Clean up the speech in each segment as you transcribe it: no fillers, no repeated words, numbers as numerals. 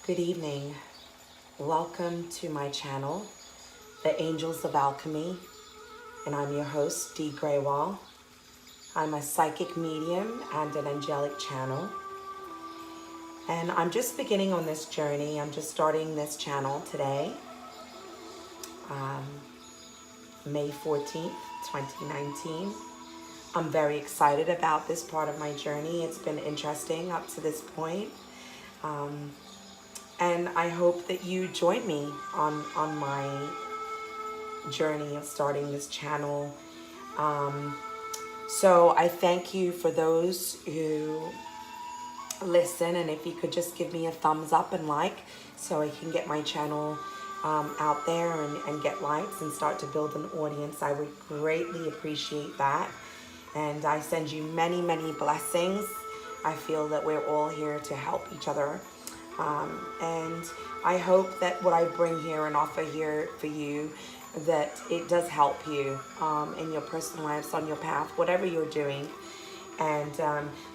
Good evening. Welcome to my channel, The Angels of Alchemy, and I'm your host, Dee Graywall. I'm a psychic medium and an angelic channel, and I'm just beginning on this journey. I'm just starting this channel today, May 14th, 2019. I'm very excited about this part of my journey. It's been interesting up to this point. And I hope that you join me on my journey of starting this channel. So I thank you for those who listen, and if you could just give me a thumbs up and like so I can get my channel out there and get likes and start to build an audience. I would greatly appreciate that. And I send you many, many blessings. I feel that we're all here to help each other. And I hope that what I bring here and offer here for you, that it does help you in your personal lives, on your path, whatever you're doing. And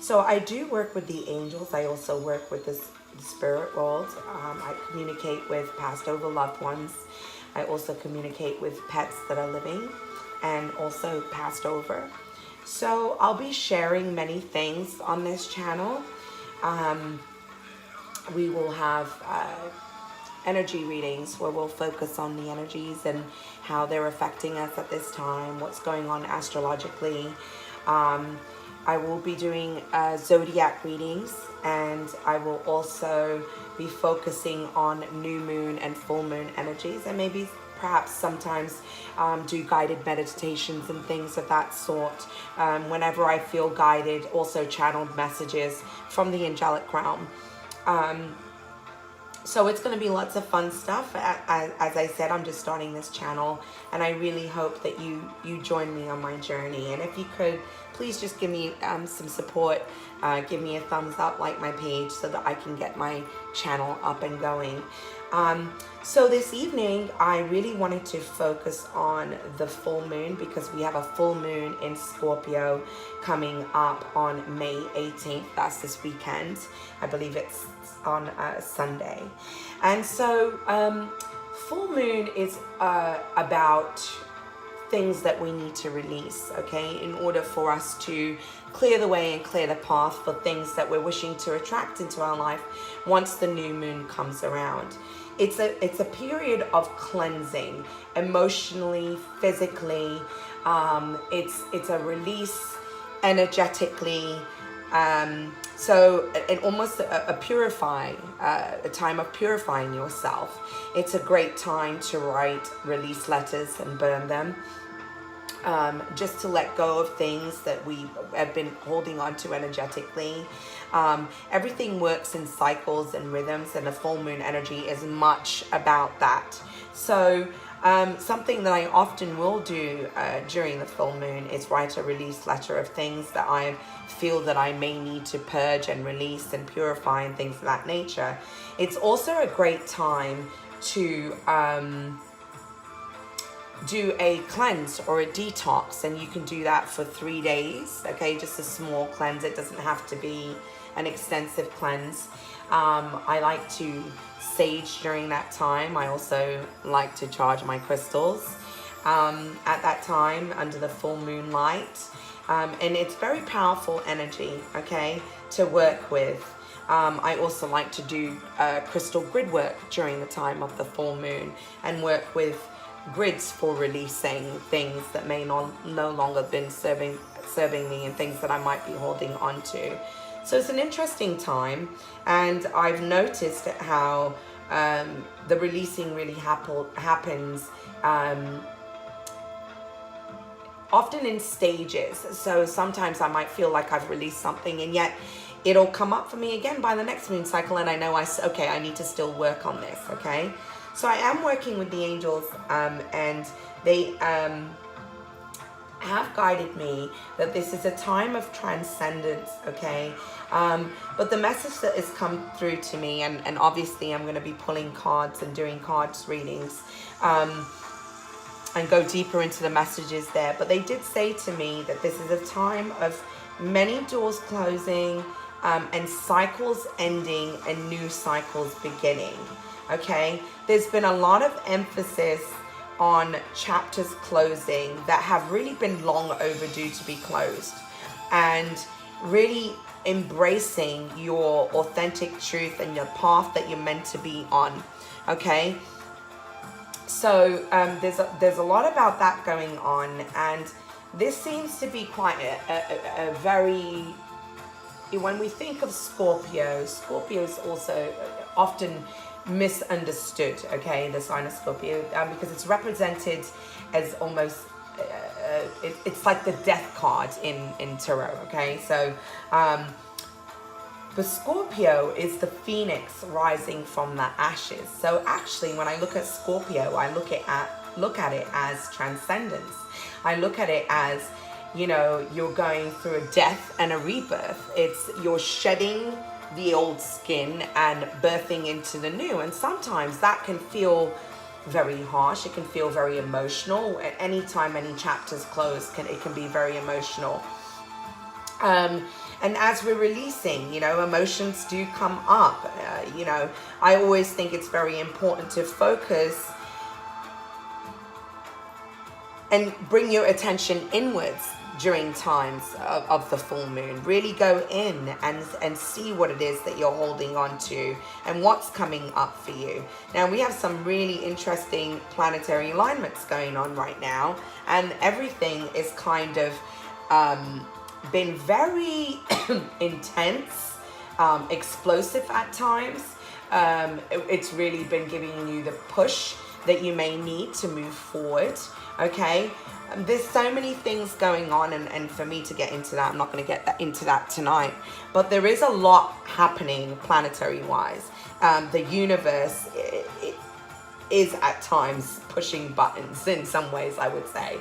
so I do work with the angels. I also work with the spirit world. I communicate with passed over loved ones. I also communicate with pets that are living and also passed over. So I'll be sharing many things on this channel. We will have energy readings where we'll focus on the energies and how they're affecting us at this time, what's going on astrologically. I will be doing zodiac readings, and I will also be focusing on new moon and full moon energies, and maybe perhaps sometimes do guided meditations and things of that sort. Whenever I feel guided, also channeled messages from the angelic realm. So it's going to be lots of fun stuff. As I said, I'm just starting this channel, and I really hope that you join me on my journey. And if you could, please just give me some support. Give me a thumbs up, like my page, so that I can get my channel up and going. So this evening, I really wanted to focus on the full moon, because we have a full moon in Scorpio coming up on May 18th. That's this weekend. I believe it's on Sunday. And so full moon is about things that we need to release, okay, in order for us to clear the way and clear the path for things that we're wishing to attract into our life once the new moon comes around. It's a period of cleansing, emotionally, physically. It's a release energetically. So it almost a time of purifying yourself. It's a great time to write release letters and burn them. Just to let go of things that we have been holding on to energetically. Everything works in cycles and rhythms, and the full moon energy is much about that. So something that I often will do during the full moon is write a release letter of things that I feel that I may need to purge and release and purify and things of that nature. It's also a great time to do a cleanse or a detox, and you can do that for 3 days, okay? Just a small cleanse. It doesn't have to be an extensive cleanse. I like to sage during that time. I also like to charge my crystals at that time under the full moon light. And it's very powerful energy, okay, to work with. I also like to do crystal grid work during the time of the full moon and work with grids for releasing things that may no longer been serving me, and things that I might be holding on to. So it's an interesting time, and I've noticed how the releasing really happens often in stages. So sometimes I might feel like I've released something, and yet it'll come up for me again by the next moon cycle, and I know I need to still work on this, okay? So I am working with the angels, and they have guided me that this is a time of transcendence, okay? But the message that has come through to me, and obviously I'm going to be pulling cards and doing cards readings, and go deeper into the messages there. But they did say to me that this is a time of many doors closing, and cycles ending and new cycles beginning. Okay, there's been a lot of emphasis on chapters closing that have really been long overdue to be closed, and really embracing your authentic truth and your path that you're meant to be on. Okay, so there's a lot about that going on, and this seems to be quite a very, when we think of Scorpio is also often misunderstood, okay, the sign of Scorpio, because it's represented as almost it's like the death card in tarot, okay? So the Scorpio is the phoenix rising from the ashes. So actually, when I look at Scorpio, I look at it as transcendence. I look at it as, you know, you're going through a death and a rebirth. It's you're shedding the old skin and birthing into the new. And sometimes that can feel very harsh. It can feel very emotional. At any time any chapters close, it can be very emotional. And as we're releasing, you know, emotions do come up. You know, I always think it's very important to focus and bring your attention inwards during times of the full moon. Really go in and see what it is that you're holding on to and what's coming up for you. Now, we have some really interesting planetary alignments going on right now, and everything is kind of been very intense, explosive at times. It's really been giving you the push that you may need to move forward. Okay, there's so many things going on, and for me to get into that, I'm not going to get into that tonight, but there is a lot happening planetary wise. The universe is at times pushing buttons in some ways, I would say,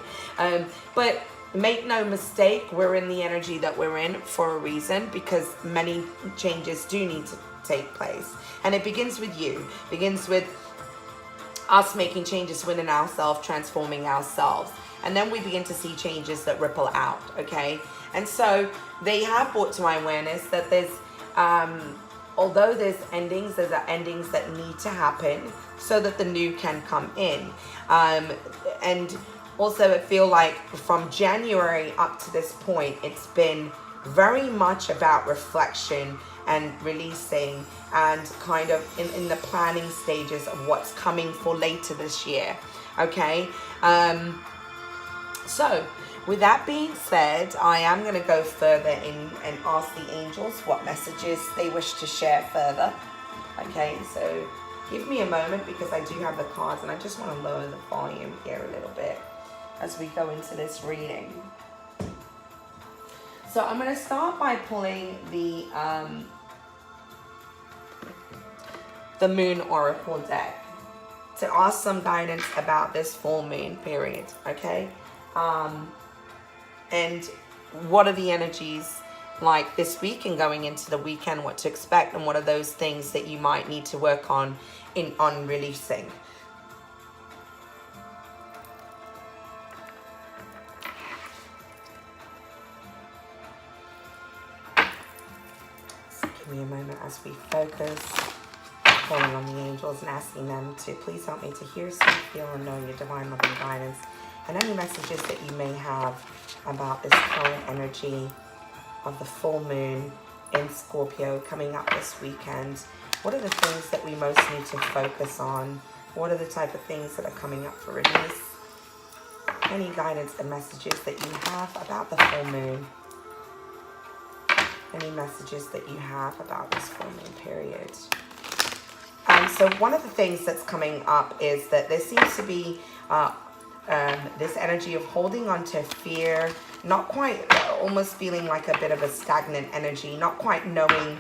but make no mistake, we're in the energy that we're in for a reason, because many changes do need to take place, and it begins with you. It begins with us making changes within ourselves, transforming ourselves, and then we begin to see changes that ripple out. Okay, and so they have brought to my awareness that there's although there's endings that need to happen so that the new can come in, and also I feel like from January up to this point, it's been very much about reflection and releasing, and kind of in the planning stages of what's coming for later this year. Okay, so with that being said, I am going to go further in and ask the angels what messages they wish to share further. Okay, so give me a moment, because I do have the cards and I just want to lower the volume here a little bit as we go into this reading. So I'm going to start by pulling the Moon Oracle deck to ask some guidance about this full moon period, okay? And what are the energies like this week and going into the weekend, what to expect, and what are those things that you might need to work on releasing. So give me a moment as we focus, calling on the angels and asking them to please help me to hear, see, feel, and know your divine loving guidance, and any messages that you may have about this current energy of the full moon in Scorpio coming up this weekend. What are the things that we most need to focus on? What are the type of things that are coming up for release? Any guidance and messages that you have about the full moon? Any messages that you have about this full moon period? So one of the things that's coming up is that there seems to be this energy of holding on to fear, not quite, almost feeling like a bit of a stagnant energy, not quite knowing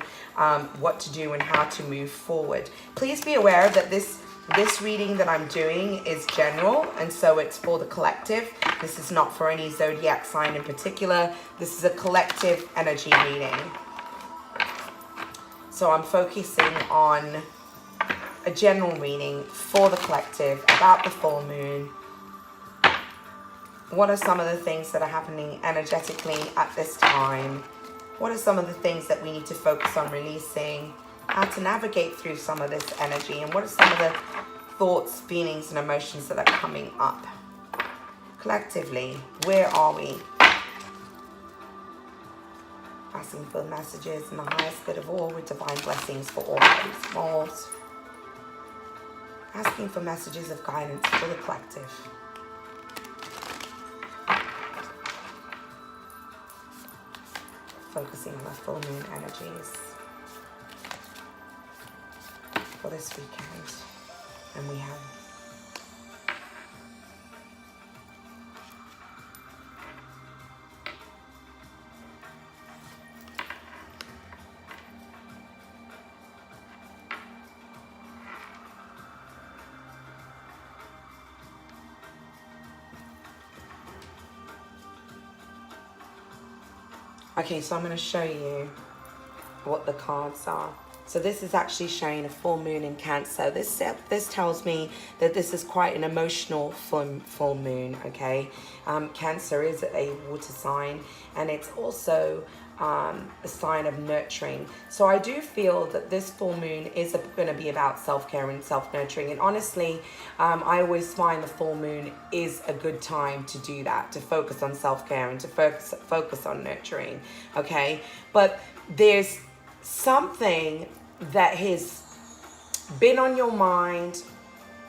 what to do and how to move forward. Please be aware that this reading that I'm doing is general, and so it's for the collective. This is not for any zodiac sign in particular. This is a collective energy reading. So I'm focusing on a general reading for the collective about the full moon. What are some of the things that are happening energetically at this time? What are some of the things that we need to focus on releasing? How to navigate through some of this energy, and what are some of the thoughts, feelings, and emotions that are coming up? Collectively, where are we? Asking for messages in the highest good of all, with divine blessings for all those souls. Asking for messages of guidance for the collective. Focusing on the full moon energies for this weekend. And we have okay, so I'm going to show you what the cards are. So this is actually showing a full moon in Cancer. This tells me that this is quite an emotional full moon, okay? Cancer is a water sign, and it's also a sign of nurturing. So I do feel that this full moon is going to be about self-care and self-nurturing. And honestly, I always find the full moon is a good time to do that, to focus on self-care and to focus on nurturing, okay? But there's something that has been on your mind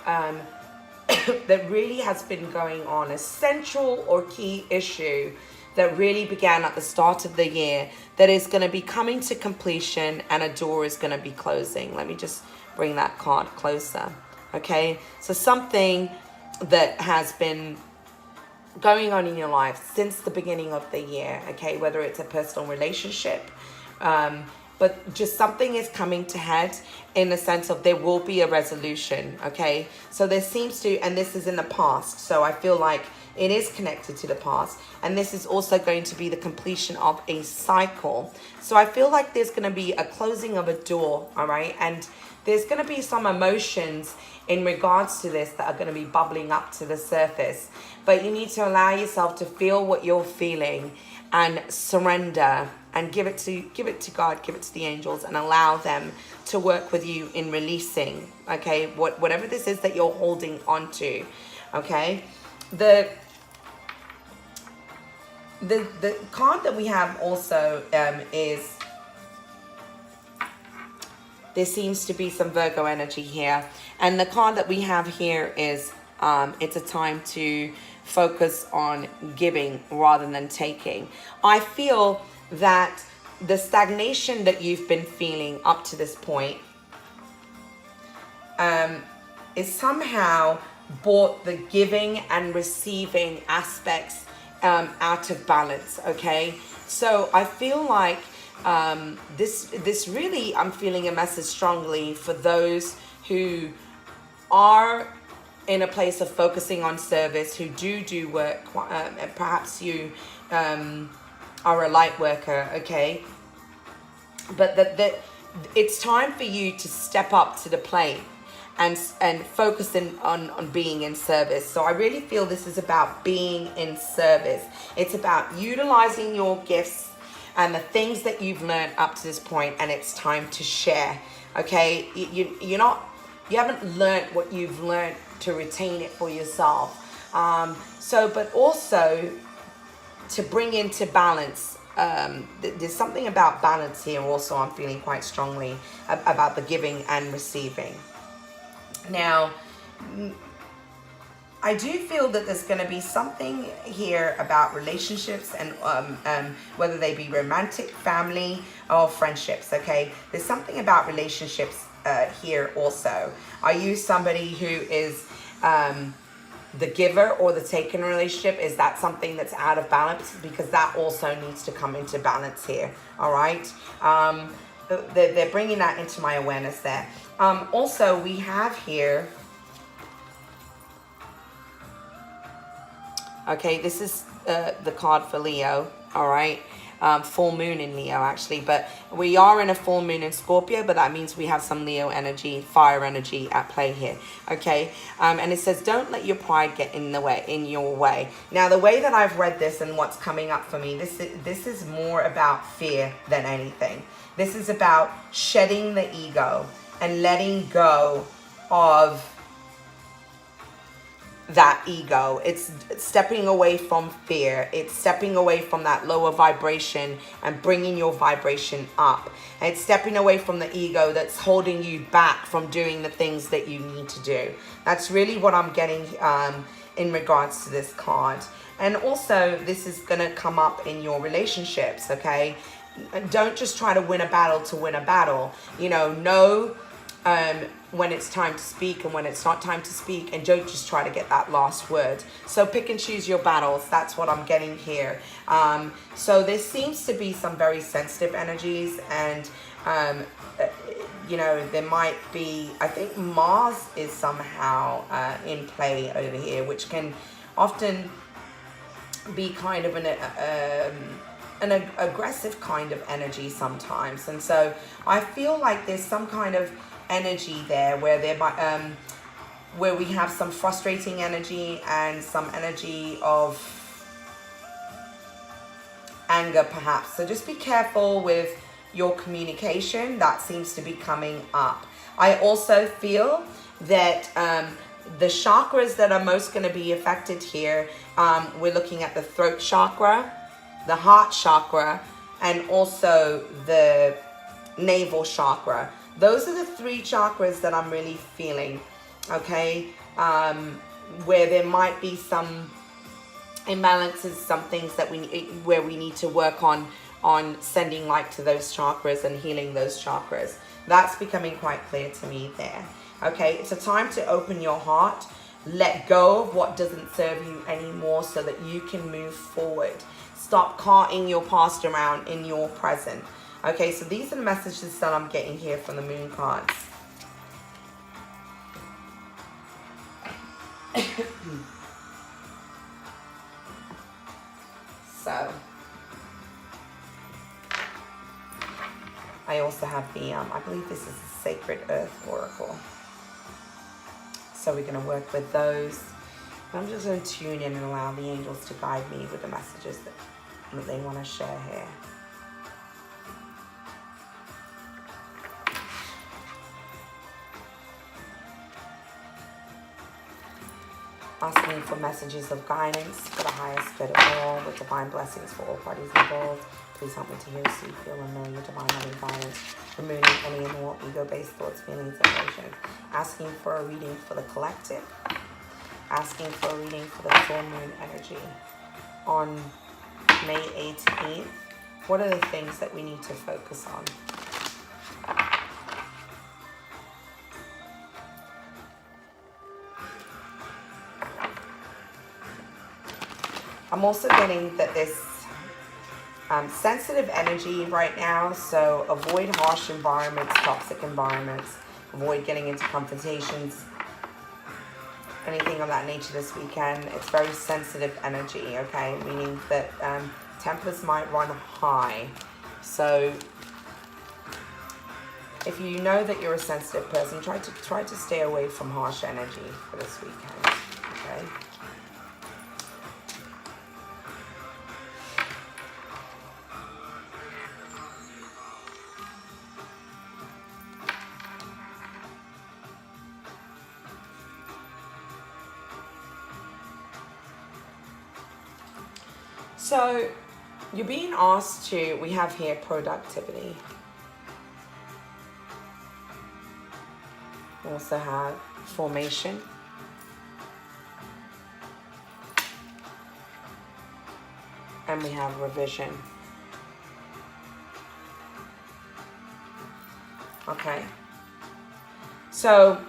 that really has been going on, a central or key issue that really began at the start of the year that is going to be coming to completion, and a door is going to be closing. Let me just bring that card closer. Okay, so something that has been going on in your life since the beginning of the year, okay, whether it's a personal relationship, but just something is coming to head in the sense of there will be a resolution, okay? So there seems to, and this is in the past, so I feel like it is connected to the past, and this is also going to be the completion of a cycle. So I feel like there's going to be a closing of a door, all right? And there's going to be some emotions in regards to this that are going to be bubbling up to the surface. But you need to allow yourself to feel what you're feeling and surrender and give it to God, give it to the angels, and allow them to work with you in releasing, okay, whatever this is that you're holding on to, okay? The card that we have also is, there seems to be some Virgo energy here, and the card that we have here is it's a time to focus on giving rather than taking. I feel that the stagnation that you've been feeling up to this point is somehow brought the giving and receiving aspects out of balance, okay? So I feel like this really, I'm feeling a message strongly for those who are in a place of focusing on service, who do work, perhaps you are a light worker, okay? But that it's time for you to step up to the plate and focus on being in service. So I really feel this is about being in service. It's about utilizing your gifts and the things that you've learned up to this point, and it's time to share, okay? You haven't learned what you've learned to retain it for yourself. But also to bring into balance. There's something about balance here also, I'm feeling quite strongly about the giving and receiving. Now, I do feel that there's going to be something here about relationships and whether they be romantic, family, or friendships, okay? There's something about relationships here also. Are you somebody who is the giver or the taken relationship? Is that something that's out of balance? Because that also needs to come into balance here, all right? They're bringing that into my awareness there. Also, we have here, okay, this is the card for Leo, all right? full moon in Leo actually, but we are in a full moon in Scorpio, but that means we have some Leo energy, fire energy at play here. Okay, and it says don't let your pride get in your way. Now the way that I've read this and what's coming up for me, this is more about fear than anything. This is about shedding the ego and letting go of that ego. It's stepping away from fear. It's stepping away from that lower vibration and bringing your vibration up. And it's stepping away from the ego that's holding you back from doing the things that you need to do. That's really what I'm getting in regards to this card. And also this is going to come up in your relationships, okay? Don't just try to win a battle to win a battle. You know when it's time to speak and when it's not time to speak, and don't just try to get that last word. So pick and choose your battles. That's what I'm getting here. So there seems to be some very sensitive energies, and there might be, I think Mars is somehow in play over here, which can often be kind of an aggressive kind of energy sometimes. And so I feel like there's some kind of energy there where where we have some frustrating energy and some energy of anger perhaps. So just be careful with your communication. That seems to be coming up. I also feel that the chakras that are most going to be affected here, we're looking at the throat chakra, the heart chakra, and also the navel chakra. Those are the three chakras that I'm really feeling, okay? Where there might be some imbalances, some things that where we need to work on sending light to those chakras and healing those chakras. That's becoming quite clear to me there. Okay, it's a time to open your heart, let go of what doesn't serve you anymore so that you can move forward. Stop carting your past around in your present. Okay, so these are the messages that I'm getting here from the moon cards. So, I also have the, I believe this is the Sacred Earth Oracle. So we're going to work with those. I'm just going to tune in and allow the angels to guide me with the messages that they want to share here. Asking for messages of guidance for the highest good of all, with divine blessings for all parties involved. Please help me to hear, see, feel, and know your divine loving guidance, removing any and all ego-based thoughts, feelings, and emotions. Asking for a reading for the collective. Asking for a reading for the full moon energy on May 18th. What are the things that we need to focus on? I'm also getting that this sensitive energy right now, so avoid harsh environments, toxic environments, avoid getting into confrontations, anything of that nature this weekend. It's very sensitive energy, okay, meaning that tempers might run high. So if you know that you're a sensitive person, try to stay away from harsh energy for this weekend, okay? So you're being asked to, we have here productivity. We also have formation. And we have revision. Okay. So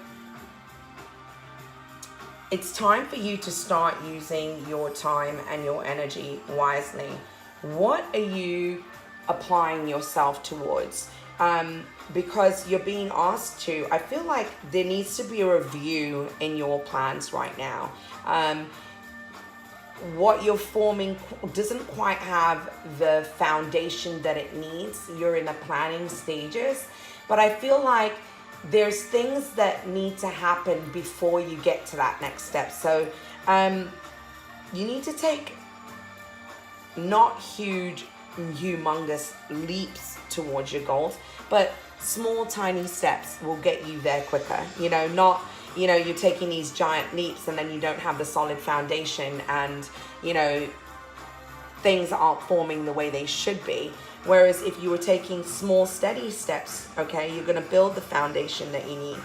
it's time for you to start using your time and your energy wisely. What are you applying yourself towards? Because you're being asked to, I feel like there needs to be a review in your plans right now. what you're forming doesn't quite have the foundation that it needs. You're in the planning stages, but I feel like there's things that need to happen before you get to that next step. So you need to take not huge, humongous leaps towards your goals, but small, tiny steps will get you there quicker. You know, not, you know, you're taking these giant leaps and then you don't have the solid foundation, and, you know, things aren't forming the way they should be. Whereas if you were taking small, steady steps, okay, you're going to build the foundation that you need.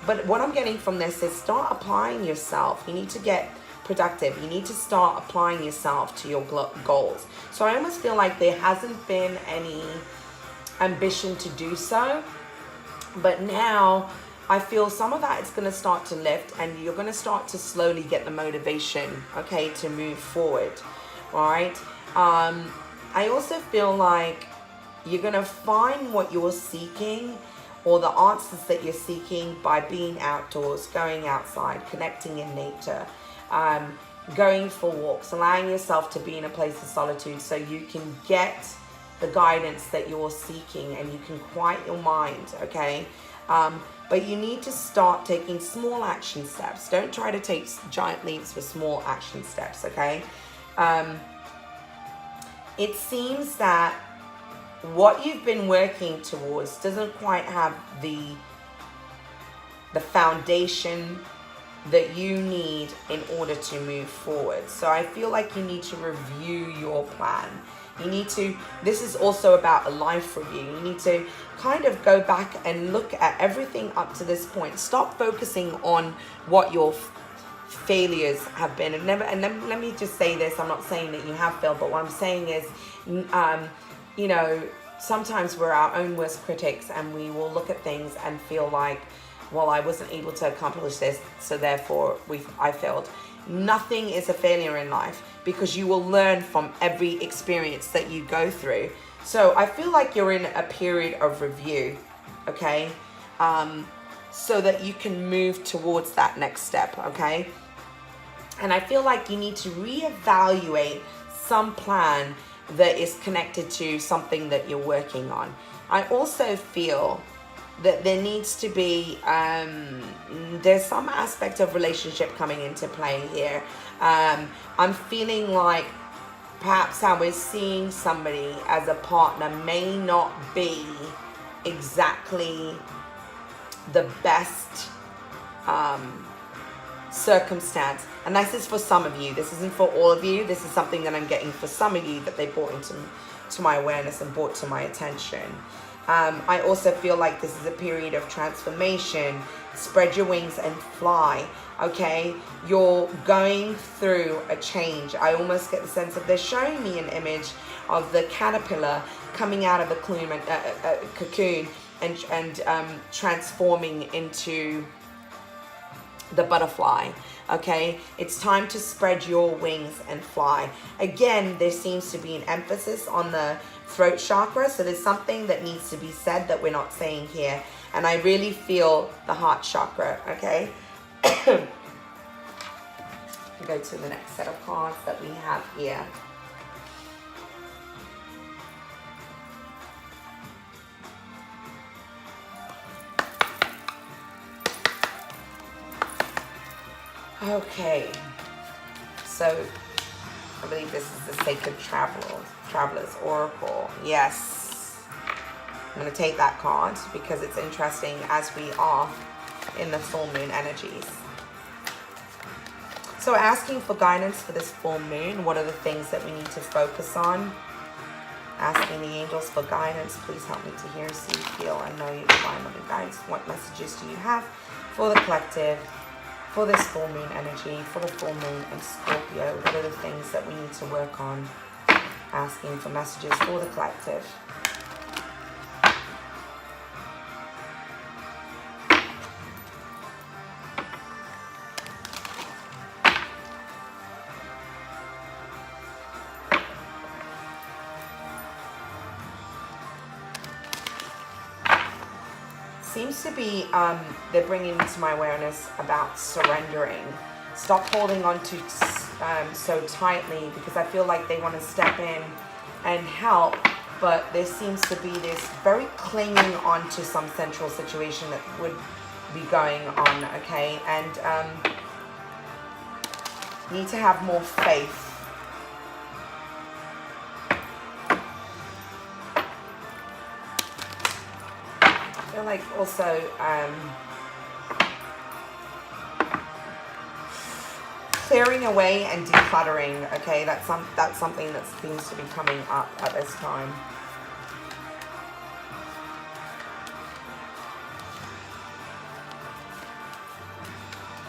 But what I'm getting from this is start applying yourself. You need to get productive. You need to start applying yourself to your goals. So I almost feel like there hasn't been any ambition to do so, but now I feel some of that is going to start to lift, and you're going to start to slowly get the motivation, okay, to move forward. All right. I also feel like you're going to find what you're seeking, or the answers that you're seeking, by being outdoors, going outside, connecting in nature, going for walks, allowing yourself to be in a place of solitude so you can get the guidance that you're seeking and you can quiet your mind, okay? But you need to start taking small action steps. Don't try to take giant leaps for small action steps, okay? It seems that what you've been working towards doesn't quite have the foundation that you need in order to move forward. So I feel like you need to review your plan. You need to, this is also about a life review. You need to kind of go back and look at everything up to this point. Stop focusing on what your failures have been. And let me just say this, I'm not saying that you have failed, but what I'm saying is, you know, sometimes we're our own worst critics, and we will look at things and feel like, well, I wasn't able to accomplish this, so therefore I failed. Nothing is a failure in life, because you will learn from every experience that you go through. So I feel like you're in a period of review, okay? So that you can move towards that next step, okay? And I feel like you need to reevaluate some plan that is connected to something that you're working on. I also feel that there needs to be, there's some aspect of relationship coming into play here. I'm feeling like perhaps how we're seeing somebody as a partner may not be exactly the best circumstance. And this is for some of you. This isn't for all of you. This is something that I'm getting for some of you that they brought into my awareness and brought to my attention. I also feel like this is a period of transformation. Spread your wings and fly, okay? You're going through a change. I almost get the sense of, they're showing me an image of the caterpillar coming out of the cocoon and transforming into the butterfly, okay? It's time to spread your wings and fly. Again, there seems to be an emphasis on the throat chakra, so there's something that needs to be said that we're not saying here. And I really feel the heart chakra, okay? Go to the next set of cards that we have here. Okay, so I believe this is the Sacred Traveler's Oracle. Yes, I'm going to take that card because it's interesting as we are in the full moon energies. So asking for guidance for this full moon, what are the things that we need to focus on? Asking the angels for guidance. Please help me to hear, see, feel, and know your divine loving guidance. What messages do you have for the collective, for this full moon energy, for the full moon in Scorpio? What are the things that we need to work on? Asking for messages for the collective. Seems to be, they're bringing into my awareness about surrendering. Stop holding on to so tightly, because I feel like they want to step in and help, but there seems to be this very clinging on to some central situation that would be going on, okay? And need to have more faith. I feel like also clearing away and decluttering, okay? That's something that seems to be coming up at this time.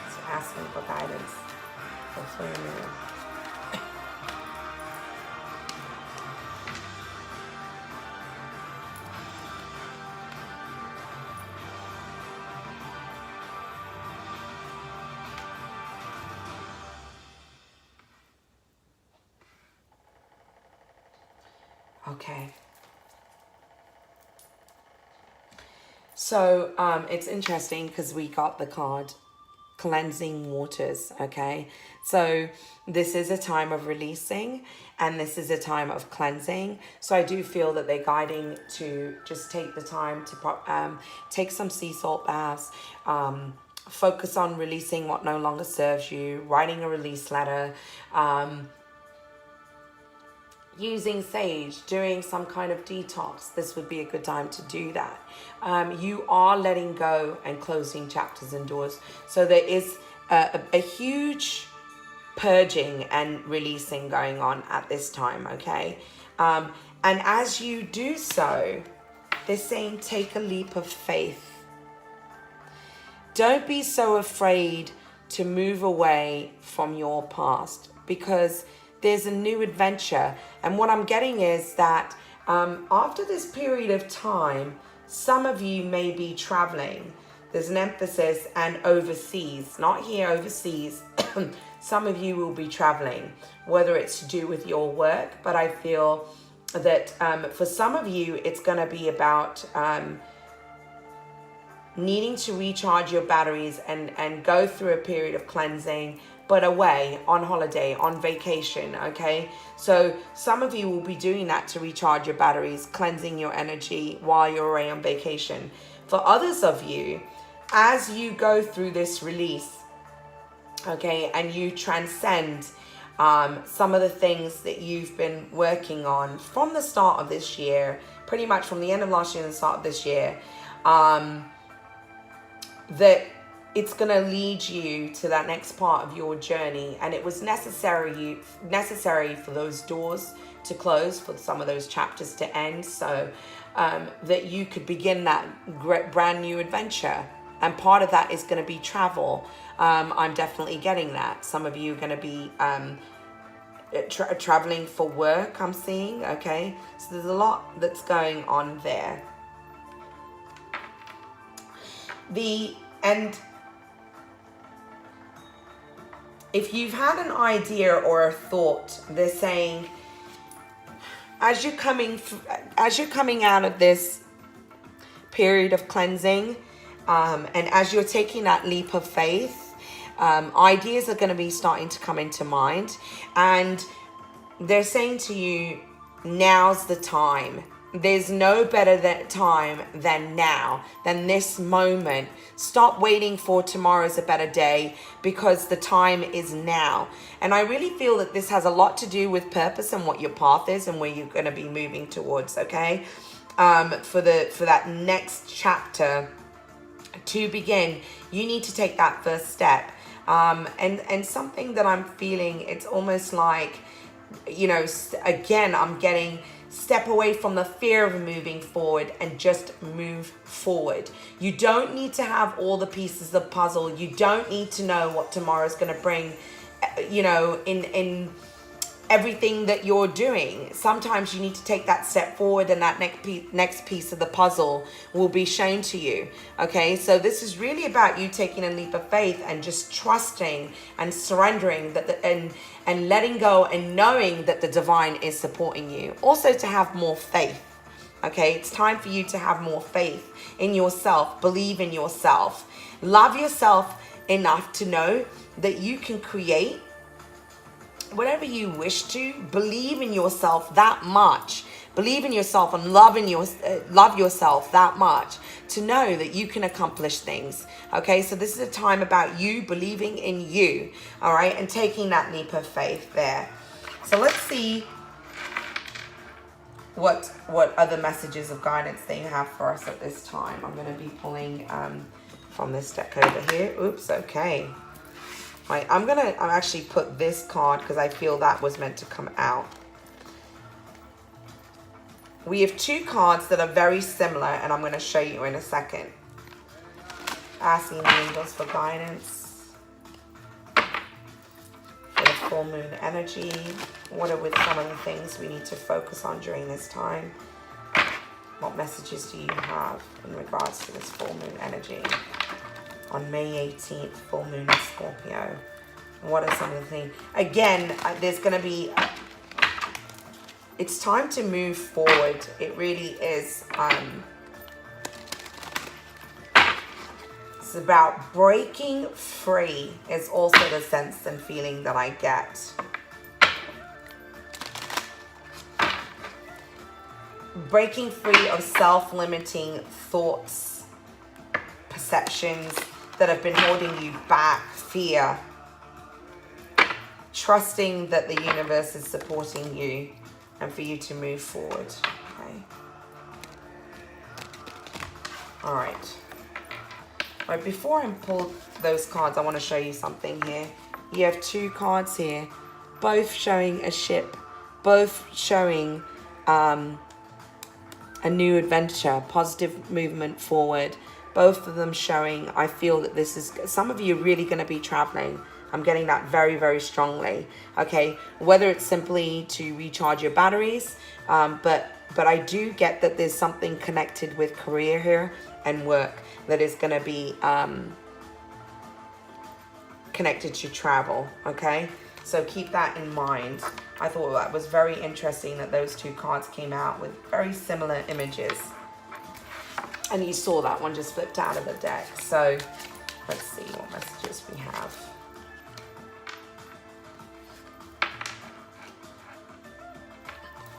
So asking for guidance for clearing. Okay. So it's interesting because we got the card cleansing waters, okay? So this is a time of releasing, and this is a time of cleansing. So I do feel that they're guiding to just take the time to take some sea salt baths, focus on releasing what no longer serves you, writing a release letter, using sage, doing some kind of detox. This would be a good time to do that. You are letting go and closing chapters and doors. So there is a huge purging and releasing going on at this time, okay? And as you do so, they're saying take a leap of faith. Don't be so afraid to move away from your past, because there's a new adventure. And what I'm getting is that after this period of time, some of you may be traveling. There's an emphasis, and overseas, not here, overseas. Some of you will be traveling, whether it's to do with your work, but I feel that for some of you, it's going to be about needing to recharge your batteries and go through a period of cleansing, but away, on holiday, on vacation, okay? So some of you will be doing that to recharge your batteries, cleansing your energy while you're away on vacation. For others of you, as you go through this release, okay, and you transcend some of the things that you've been working on from the start of this year, pretty much from the end of last year and the start of this year, that it's going to lead you to that next part of your journey. And it was necessary for those doors to close, for some of those chapters to end, so that you could begin that brand new adventure. And part of that is going to be travel. I'm definitely getting that. Some of you are going to be traveling for work, I'm seeing, okay? So there's a lot that's going on there. And if you've had an idea or a thought, they're saying, as you're coming out of this period of cleansing, and as you're taking that leap of faith, ideas are going to be starting to come into mind, and they're saying to you, now's the time. There's no better time than now, than this moment. Stop waiting for tomorrow's a better day, because the time is now. And I really feel that this has a lot to do with purpose and what your path is and where you're going to be moving towards, okay? For that next chapter to begin, you need to take that first step. And something that I'm feeling, it's almost like, you know, again, I'm getting step away from the fear of moving forward and just move forward. You don't need to have all the pieces of the puzzle. You don't need to know what tomorrow's going to bring, you know, in everything that you're doing. Sometimes you need to take that step forward, and that next piece of the puzzle will be shown to you. Okay, so this is really about you taking a leap of faith and just trusting and surrendering that and letting go and knowing that the divine is supporting you. Also to have more faith. Okay, it's time for you to have more faith in yourself. Believe in yourself. Love yourself enough to know that you can create whatever you wish to. Believe in yourself that much. Believe in yourself and love yourself that much to know that you can accomplish things. Okay, so this is a time about you believing in you, all right, and taking that leap of faith there. So let's see what other messages of guidance they have for us at this time. I'm going to be pulling from this deck over here. Oops, okay. Right, I'm actually put this card because I feel that was meant to come out. We have two cards that are very similar, and I'm going to show you in a second. Asking the angels for guidance for the full moon energy. What are with some of the things we need to focus on during this time? What messages do you have in regards to this full moon energy? On May 18th, full moon in Scorpio. What are some of the things? Again, there's going to be... It's time to move forward. It really is. It's about breaking free is also the sense and feeling that I get. Breaking free of self-limiting thoughts, perceptions that have been holding you back, fear. Trusting that the universe is supporting you and for you to move forward. Okay. All right. All right, before I pull those cards, I want to show you something here. You have two cards here, both showing a ship, both showing a new adventure, positive movement forward. Both of them showing, I feel that this is, some of you are really going to be traveling. I'm getting that very, very strongly. Okay, whether it's simply to recharge your batteries, but I do get that there's something connected with career here and work that is going to be connected to travel. Okay, so keep that in mind. I thought that was very interesting that those two cards came out with very similar images. And you saw that one just flipped out of the deck. So let's see what messages we have.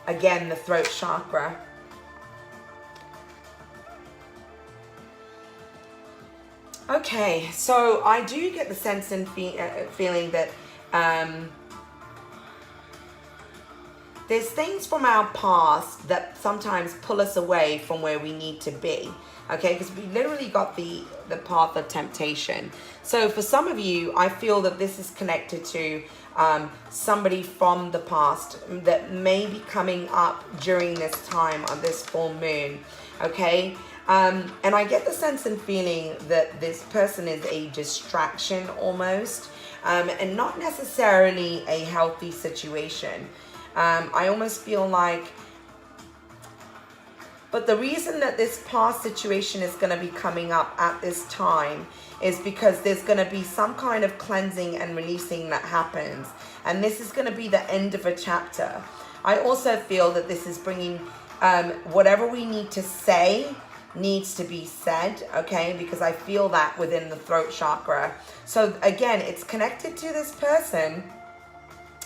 Again, the throat chakra. Okay, so I do get the sense and feeling that there's things from our past that sometimes pull us away from where we need to be. Okay, because we literally got the path of temptation. So for some of you, I feel that this is connected to somebody from the past that may be coming up during this time on this full moon. Okay, and I get the sense and feeling that this person is a distraction almost, and not necessarily a healthy situation. I almost feel like, but the reason that this past situation is going to be coming up at this time is because there's going to be some kind of cleansing and releasing that happens. And this is going to be the end of a chapter. I also feel that this is bringing whatever we need to say needs to be said, okay? Because I feel that within the throat chakra. So again, it's connected to this person.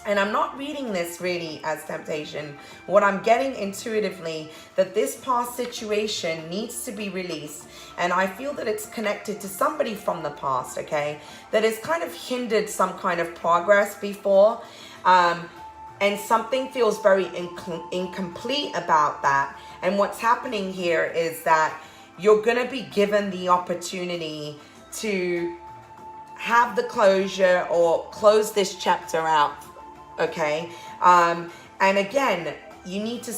And I'm not reading this really as temptation. What I'm getting intuitively, that this past situation needs to be released. And I feel that it's connected to somebody from the past, okay? That has kind of hindered some kind of progress before. And something feels very incomplete about that. And what's happening here is that you're going to be given the opportunity to have the closure or close this chapter out. Okay, and again, you need to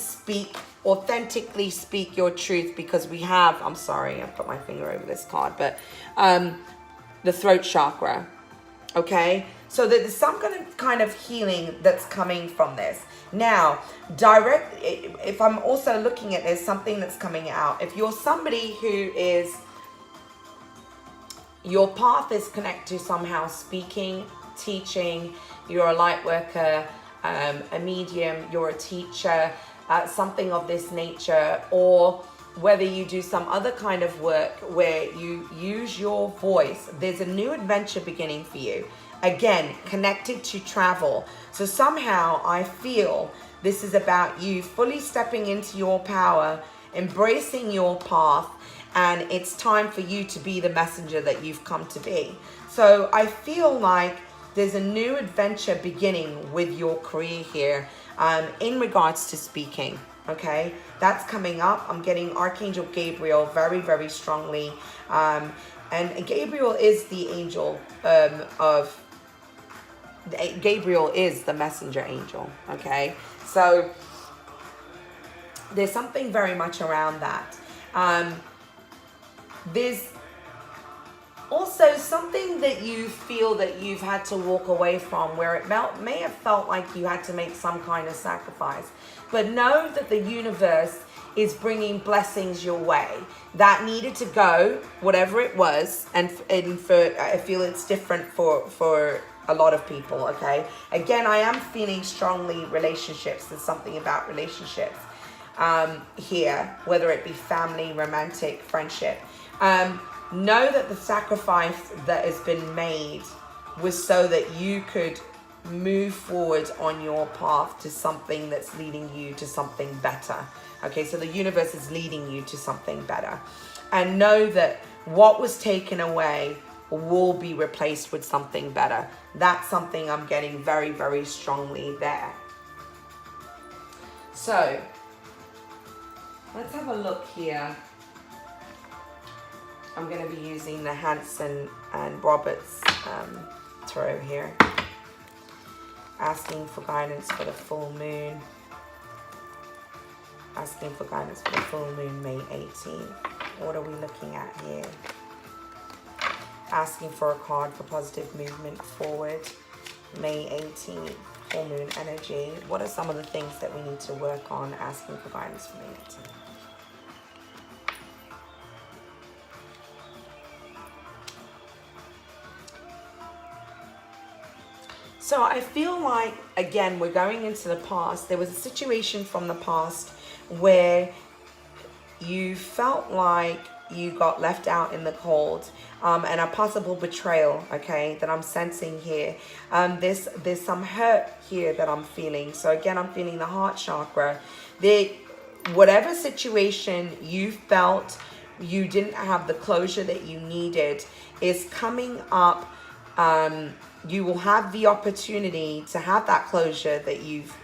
authentically speak your truth, because we have, I'm sorry, I've got my finger over this card, but the throat chakra, okay? So there's some kind of healing that's coming from this. Now, if I'm also looking at this, something that's coming out. If you're somebody who is, your path is connected to somehow speaking, teaching, you're a light worker, a medium, you're a teacher, something of this nature, or whether you do some other kind of work where you use your voice, there's a new adventure beginning for you. Again, connected to travel. So somehow I feel this is about you fully stepping into your power, embracing your path, and it's time for you to be the messenger that you've come to be. So I feel like there's a new adventure beginning with your career here in regards to speaking. Okay, that's coming up. I'm getting Archangel Gabriel very, very strongly. And Gabriel is the angel Gabriel is the messenger angel. Okay, so there's something very much around that. There's also something that you feel that you've had to walk away from, where it may have felt like you had to make some kind of sacrifice. But know that the universe is bringing blessings your way. That needed to go, whatever it was, and for I feel it's different for a lot of people, okay? Again, I am feeling strongly relationships. There's something about relationships here, whether it be family, romantic, friendship. Know that the sacrifice that has been made was so that you could move forward on your path to something that's leading you to something better. Okay, so the universe is leading you to something better. And know that what was taken away will be replaced with something better. That's something I'm getting very, very strongly there. So, let's have a look here. I'm going to be using the Hanson and Roberts tarot here. Asking for guidance for the full moon. Asking for guidance for the full moon, May 18th. What are we looking at here? Asking for a card for positive movement forward, May 18th. Full moon energy. What are some of the things that we need to work on? Asking for guidance for May 18th. So I feel like, again, we're going into the past. There was a situation from the past where you felt like you got left out in the cold, and a possible betrayal, okay, that I'm sensing here. There's some hurt here that I'm feeling. So again, I'm feeling the heart chakra. Whatever situation you felt you didn't have the closure that you needed is coming up. You will have the opportunity to have that closure that you've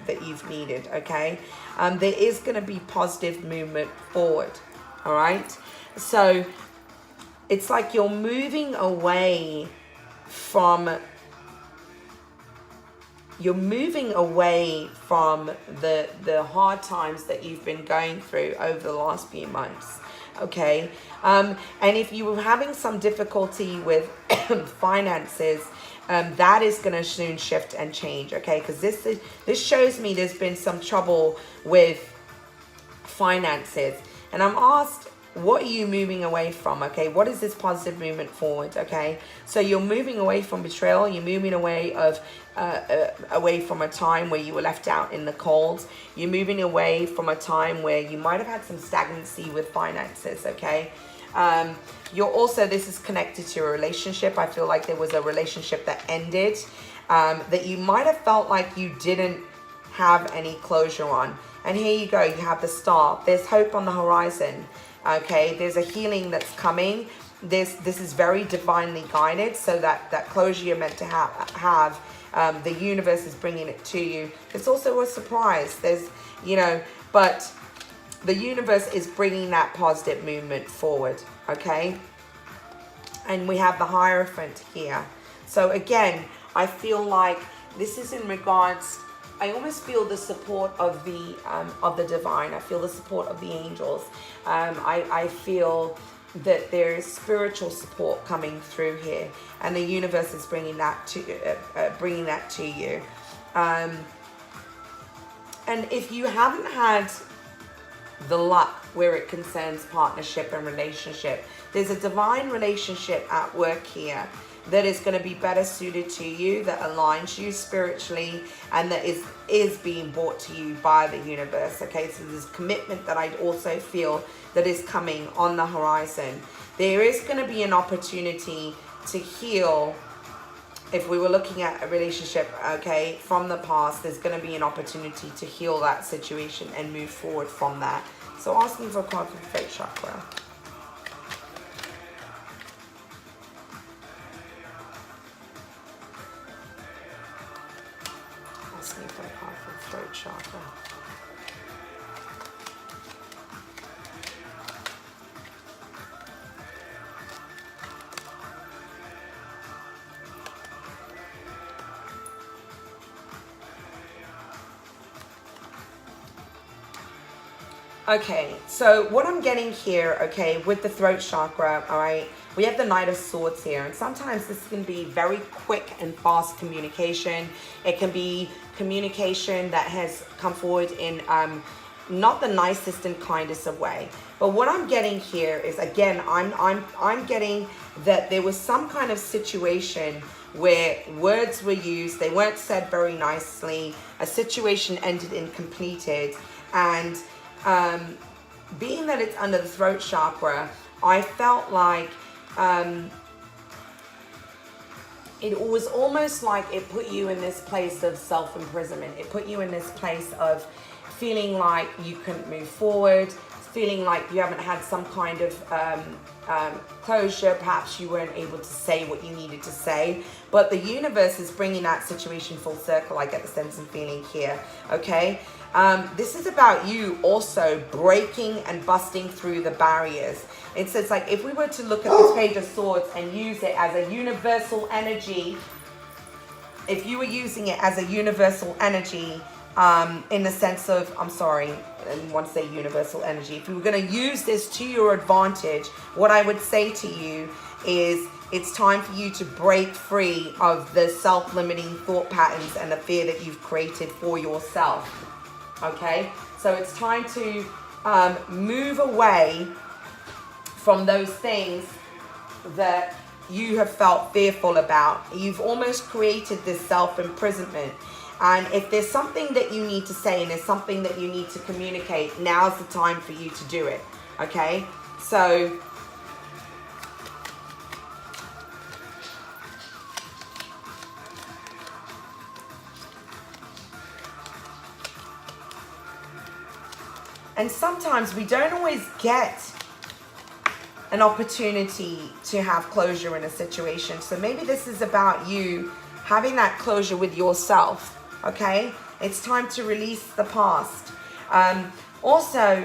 needed, okay? There is going to be positive movement forward, all right? So it's like you're moving away from the hard times that you've been going through over the last few months, okay? And if you were having some difficulty with finances, that is going to soon shift and change, okay? Because this shows me there's been some trouble with finances. And I'm asked, what are you moving away from, okay? What is this positive movement forward, okay? So you're moving away from betrayal. You're moving away from a time where you were left out in the cold. You're moving away from a time where you might have had some stagnancy with finances, okay? This is connected to a relationship. I feel like there was a relationship that ended, that you might have felt like you didn't have any closure on. And here you go, you have the star. There's hope on the horizon, okay? There's a healing that's coming. This is very divinely guided, so that closure you're meant to have, the universe is bringing it to you. It's also a surprise. But the universe is bringing that positive movement forward, okay? And we have the Hierophant here. So again, I feel like this is in regards, I almost feel the support of the divine. I feel the support of the angels. I feel that there is spiritual support coming through here, and the universe is bringing that to you. And if you haven't had the luck where it concerns partnership and relationship. There's a divine relationship at work here that is going to be better suited to you, that aligns you spiritually, and that is being brought to you by the universe. Okay, so there's commitment that I also feel that is coming on the horizon. There is going to be an opportunity to heal. If we were looking at a relationship, okay, from the past, there's going to be an opportunity to heal that situation and move forward from that. So asking for a card for the throat chakra. Asking for a card for the throat chakra. Okay, so what I'm getting here, okay, with the throat chakra, all right, we have the Knight of Swords here, and sometimes this can be very quick and fast communication. It can be communication that has come forward in not the nicest and kindest of way. But what I'm getting here is, again, I'm getting that there was some kind of situation where words were used, they weren't said very nicely, a situation ended incompleted, and being that it's under the throat chakra, I felt like it was almost like it put you in this place of self-imprisonment. It put you in this place of feeling like you couldn't move forward, feeling like you haven't had some kind of closure. Perhaps you weren't able to say what you needed to say, but the universe is bringing that situation full circle. I get the sense and feeling here, okay? This is about you also breaking and busting through the barriers. It says, like, if we were to look at this Page of Swords and use it as a universal energy, if you were using it as a universal energy, in the sense of, I'm sorry, I didn't want to say universal energy. If you were going to use this to your advantage, what I would say to you is it's time for you to break free of the self-limiting thought patterns and the fear that you've created for yourself. Okay, so it's time to move away from those things that you have felt fearful about. You've almost created this self-imprisonment. And if there's something that you need to say and there's something that you need to communicate, now's the time for you to do it. Okay, so and sometimes we don't always get an opportunity to have closure in a situation. So maybe this is about you having that closure with yourself, okay? It's time to release the past. Also,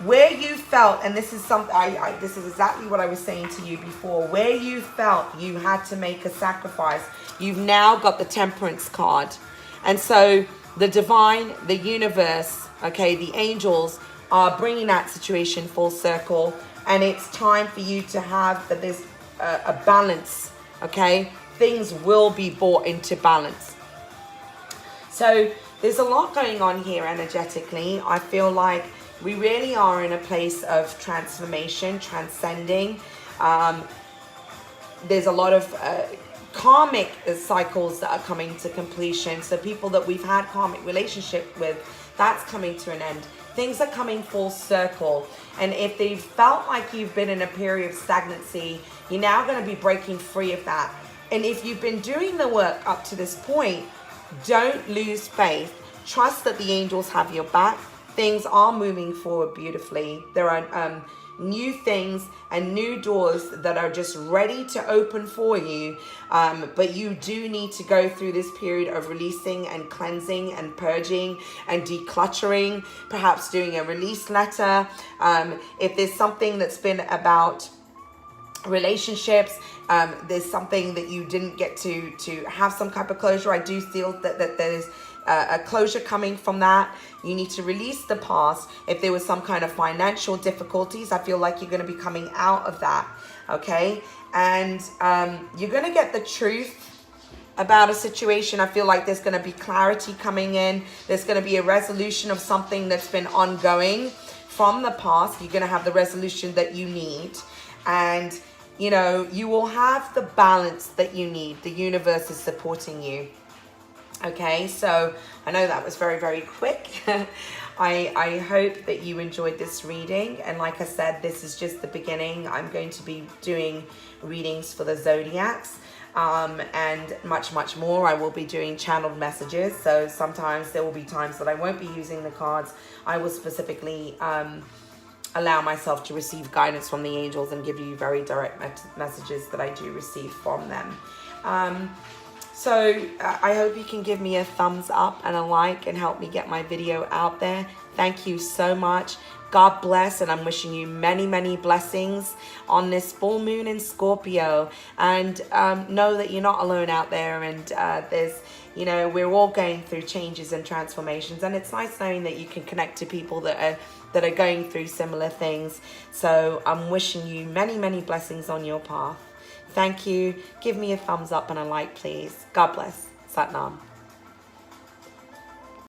where you felt, and this is something, this is exactly what I was saying to you before, where you felt you had to make a sacrifice, you've now got the Temperance card. And so the divine, the universe, okay, the angels are bringing that situation full circle, and it's time for you to have this a balance, okay? Things will be brought into balance. So there's a lot going on here energetically. I feel like we really are in a place of transformation, transcending. There's a lot of karmic cycles that are coming to completion. So people that we've had karmic relationship with, that's coming to an end. Things are coming full circle. And if they've felt like you've been in a period of stagnancy, you're now going to be breaking free of that. And if you've been doing the work up to this point, don't lose faith. Trust that the angels have your back. Things are moving forward beautifully. There are new things and new doors that are just ready to open for you. But you do need to go through this period of releasing and cleansing and purging and decluttering, perhaps doing a release letter. If there's something that's been about relationships, there's something that you didn't get to have some type of closure, I do feel that there's a closure coming from that. You need to release the past. If there was some kind of financial difficulties, I feel like you're going to be coming out of that, okay? And you're going to get the truth about a situation. I feel like there's going to be clarity coming in. There's going to be a resolution of something that's been ongoing from the past. You're going to have the resolution that you need. And, you know, you will have the balance that you need. The universe is supporting you. Okay, so I know that was very, very quick. I hope that you enjoyed this reading. And like I said, this is just the beginning. I'm going to be doing readings for the zodiacs. And much more. I will be doing channeled messages, so sometimes there will be times that I won't be using the cards. I will specifically allow myself to receive guidance from the angels and give you very direct messages that I do receive from them. So I hope you can give me a thumbs up and a like and help me get my video out there. Thank you so much. God bless, and I'm wishing you many, many blessings on this full moon in Scorpio. And know that you're not alone out there, and there's, you know, we're all going through changes and transformations, and it's nice knowing that you can connect to people that are going through similar things. So I'm wishing you many, many blessings on your path. Thank you. Give me a thumbs up and a like, please. God bless. Sat Nam.